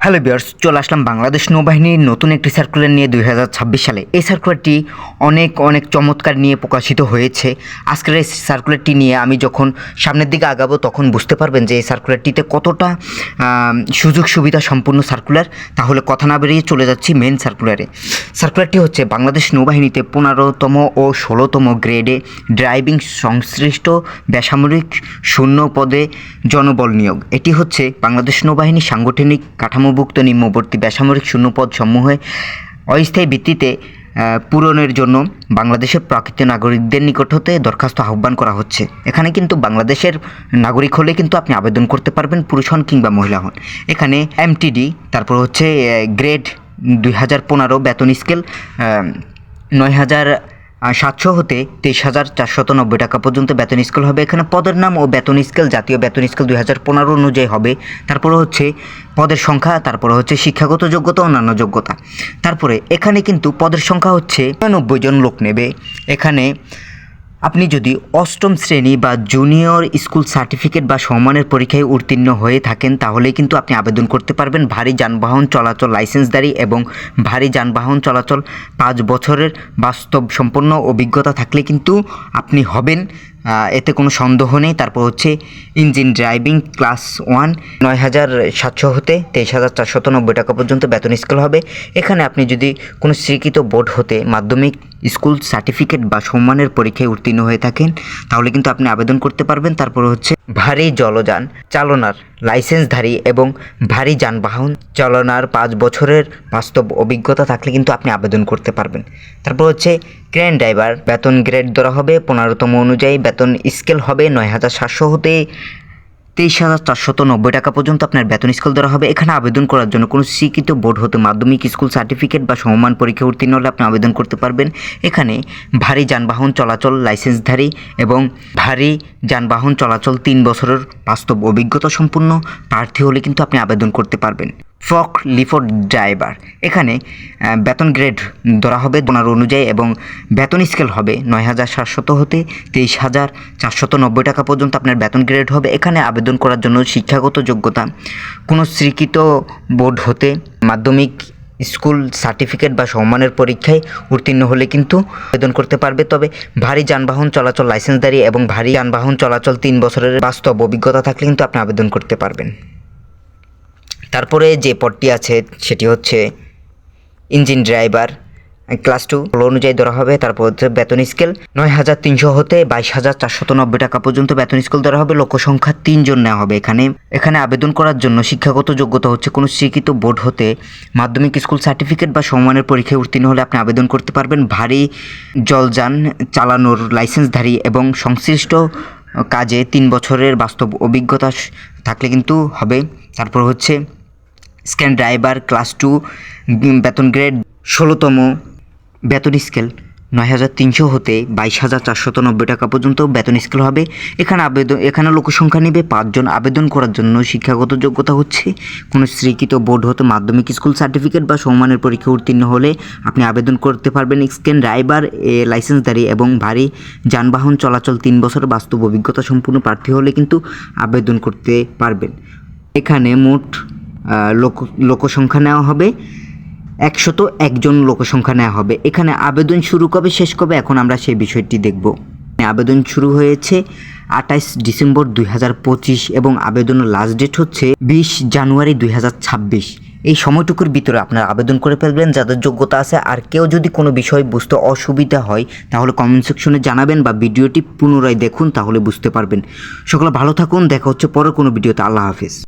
Hello viewers, চলে আসলাম বাংলাদেশ নৌবাহিনীর নতুন একটি সার্কুলার নিয়ে 2026 সালে। এই সার্কুলারটি অনেক চমৎকার নিয়ে প্রকাশিত হয়েছে। আজকের এই সার্কুলারটি নিয়ে আমি যখন সামনের দিকে আগাবো তখন বুঝতে পারবেন যে এই সার্কুলারটিতে কতটা সুযোগ সুবিধা সম্পূর্ণ সার্কুলার। তাহলে কথা না বেরিয়ে চলে যাচ্ছি মেন সার্কুলারে। সার্কুলারটি হচ্ছে বাংলাদেশ নৌবাহিনীতে 15তম ও 16তম গ্রেডে ড্রাইভিং সংশ্লিষ্ট বেসামরিক শূন্য পদে জনবল নিয়োগ। এটি হচ্ছে বাংলাদেশ নৌবাহিনী সাংগঠনিক কাঠামোভুক্ত নিম্নবর্তী বেসামরিক শূন্যপদ সমূহে অস্থায়ী ভিত্তিতে পূরণের জন্য বাংলাদেশের প্রকৃত নাগরিকদের নিকট হতে দরখাস্ত আহ্বান করা হচ্ছে। এখানে কিন্তু বাংলাদেশের নাগরিক হলে কিন্তু আপনি আবেদন করতে পারবেন, পুরুষ হন কিংবা মহিলা হন। এখানে এমটিডি, তারপর হচ্ছে গ্রেড 2015 বেতন স্কেল 9,700 হতে 23,490 টাকা পর্যন্ত বেতন স্কেল হবে। এখানে পদের নাম ও বেতন স্কেল জাতীয় বেতন স্কেল 2015 অনুযায়ী হবে। তারপরে হচ্ছে পদের সংখ্যা, তারপরে হচ্ছে শিক্ষাগত যোগ্যতা, অন্যান্য যোগ্যতা। তারপরে এখানে কিন্তু পদের সংখ্যা হচ্ছে 90 জন লোক নেবে। এখানে আপনি যদি অষ্টম শ্রেণী বা জুনিয়র স্কুল সার্টিফিকেট বা সম্মানের পরীক্ষায় উত্তীর্ণ হয়ে থাকেন তাহলে কিন্তু আপনি আবেদন করতে পারবেন। ভারী যানবাহন চলাচল লাইসেন্সধারী এবং ভারী যানবাহন চলাচল 5 বছরের বাস্তব সম্পন্ন অভিজ্ঞতা থাকলে কিন্তু আপনি হবেন, এতে কোনো সন্দেহ নেই। তারপর হচ্ছে ইঞ্জিন ড্রাইভিং ক্লাস 1 9,700 হতে 23,490 টাকা পর্যন্ত বেতন স্কেল হবে। এখানে আপনি যদি কোনো স্বীকৃত বোর্ড হতে মাধ্যমিক স্কুল সার্টিফিকেট বা সম্মানের পরীক্ষায় উত্তীর্ণ হয়ে থাকেন তাহলে কিন্তু আপনি আবেদন করতে পারবেন। তারপর হচ্ছে ভারী জলযান চালনার লাইসেন্সধারী এবং ভারী যানবাহন চালনার 5 বছরের বাস্তব অভিজ্ঞতা থাকলে কিন্তু আপনি আবেদন করতে পারবেন। তারপর হচ্ছে ক্রেন ড্রাইভার বেতন গ্রেড ধরা হবে 15তম অনুযায়ী বেতন স্কেল হবে 9,700 হতে 23,490 টাকা পর্যন্ত আপনার বেতন স্কেল ধরা হবে। এখানে আবেদন করার জন্য কোনো স্বীকৃত বোর্ড হতে মাধ্যমিক স্কুল সার্টিফিকেট বা সমমান পরীক্ষা উত্তীর্ণ হলে আপনি আবেদন করতে পারবেন। এখানে ভারী যানবাহন চলাচল লাইসেন্সধারী এবং ভারী যানবাহন চলাচল 3 বছরের বাস্তব অভিজ্ঞতা সম্পূর্ণ প্রার্থী হলে কিন্তু আপনি আবেদন করতে পারবেন। ফক লিফট ড্রাইভার এখানে বেতন গ্রেড ধরা হবে 15 অনুযায়ী এবং বেতন স্কেল হবে 9,700 হতে 23,490 টাকা পর্যন্ত আপনার বেতন গ্রেড হবে। এখানে আবেদন করার জন্য শিক্ষাগত যোগ্যতা কোনো স্বীকৃত বোর্ড হতে মাধ্যমিক স্কুল সার্টিফিকেট বা সম্মানের পরীক্ষায় উত্তীর্ণ হলে কিন্তু আবেদন করতে পারবে। তবে ভারী যানবাহন চলাচল লাইসেন্সধারী এবং ভারী যানবাহন চলাচল 3 বছরের বাস্তব অভিজ্ঞতা থাকলে কিন্তু আপনি আবেদন করতে পারবেন। তারপরে যে পদটি আছে সেটি হচ্ছে ইঞ্জিন ড্রাইভার ক্লাস 2 অনুযায়ী ধরা হবে। তারপর হচ্ছে বেতন স্কেল 9,300 হতে 22,490 টাকা পর্যন্ত বেতন স্কেল ধরা হবে। লোক সংখ্যা 3 জন নেওয়া হবে। এখানে আবেদন করার জন্য শিক্ষাগত যোগ্যতা হচ্ছে কোনো স্বীকৃত বোর্ড হতে মাধ্যমিক স্কুল সার্টিফিকেট বা সম্মানের পরীক্ষায় উত্তীর্ণ হলে আপনি আবেদন করতে পারবেন। ভারী জলযান চালানোর লাইসেন্সধারী এবং সংশ্লিষ্ট কাজে 3 বছরের বাস্তব অভিজ্ঞতা থাকলে কিন্তু হবে। তারপর হচ্ছে স্ক্যান ড্রাইভার ক্লাস 2 বেতন গ্রেড 16তম বেতন স্কেল 9,300 হতে 22,490 টাকা পর্যন্ত বেতন স্কেল হবে। এখানে লোকসংখ্যা নেবে 5 জন। আবেদন করার জন্য শিক্ষাগত যোগ্যতা হচ্ছে কোনো স্বীকৃত বোর্ড হতে মাধ্যমিক স্কুল সার্টিফিকেট বা সম্মানের পরীক্ষা উত্তীর্ণ হলে আপনি আবেদন করতে পারবেন। স্ক্যান ড্রাইভার লাইসেন্সধারী এবং ভারী যানবাহন চলাচল 3 বছরের বাস্তব অভিজ্ঞতা সম্পূর্ণ প্রার্থী হলে কিন্তু আবেদন করতে পারবেন। এখানে মোট লোকসংখ্যা নেওয়া হবে 101 জন লোকসংখ্যা নেওয়া হবে। এখানে আবেদন শুরু কবে শেষ কবে এখন আমরা সেই বিষয়টি দেখব। আবেদন শুরু হয়েছে 28 ডিসেম্বর 2025 এবং আবেদনের লাস্ট ডেট হচ্ছে 20 জানুয়ারি 2026। এই সময়টুকুর ভিতরে আপনারা আবেদন করে ফেলবেন যাদের যোগ্যতা আছে। আর কেউ যদি কোনো বিষয় বুঝতে অসুবিধা হয় তাহলে কমেন্ট সেকশনে জানাবেন বা ভিডিওটি পুনরায় দেখুন, তাহলে বুঝতে পারবেন। সকলে ভালো থাকুন, দেখা হচ্ছে পরের কোনো ভিডিওতে। আল্লাহ হাফিজ।